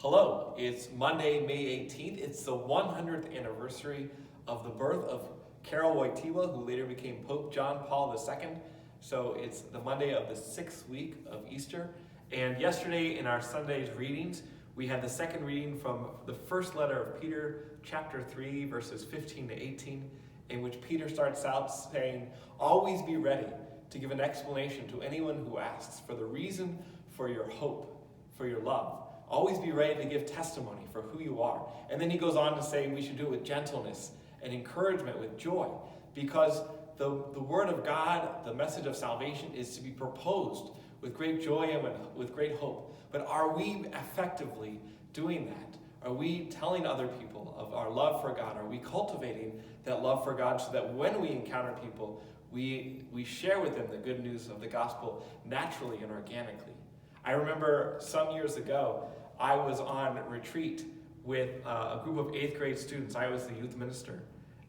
Hello, it's Monday, May 18th. It's the 100th anniversary of the birth of Karol Wojtyła, who later became Pope John Paul II. So it's the Monday of the 6th week of Easter. And yesterday in our Sunday's readings, we had the second reading from the first letter of Peter, chapter 3, verses 15 to 18, in which Peter starts out saying, "Always be ready to give an explanation to anyone who asks for the reason for your hope, for your love. Always be ready to give testimony for who you are." And then he goes on to say we should do it with gentleness and encouragement, with joy, because the word of God, the message of salvation, is to be proposed with great joy and with great hope. But are we effectively doing that? Are we telling other people of our love for God? Are we cultivating that love for God so that when we encounter people, we share with them the good news of the gospel naturally and organically? I remember some years ago, I was on retreat with a group of 8th grade students. I was the youth minister.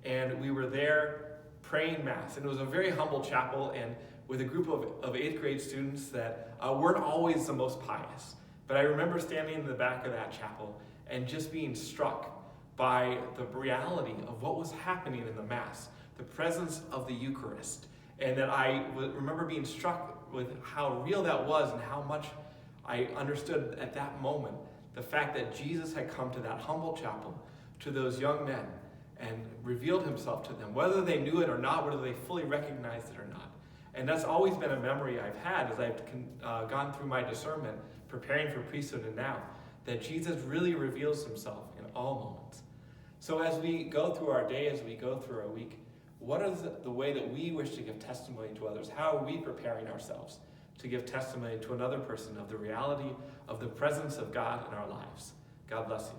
And we were there praying Mass. And it was a very humble chapel, and with a group of 8th grade students that weren't always the most pious. But I remember standing in the back of that chapel and just being struck by the reality of what was happening in the Mass, the presence of the Eucharist. And that I remember being struck with how real that was and how much I understood at that moment the fact that Jesus had come to that humble chapel, to those young men, and revealed himself to them, whether they knew it or not, whether they fully recognized it or not. And that's always been a memory I've had as I've gone through my discernment, preparing for priesthood and now, that Jesus really reveals himself in all moments. So as we go through our day, as we go through our week, what is the way that we wish to give testimony to others? How are we preparing ourselves to give testimony to another person of the reality of the presence of God in our lives? God bless you.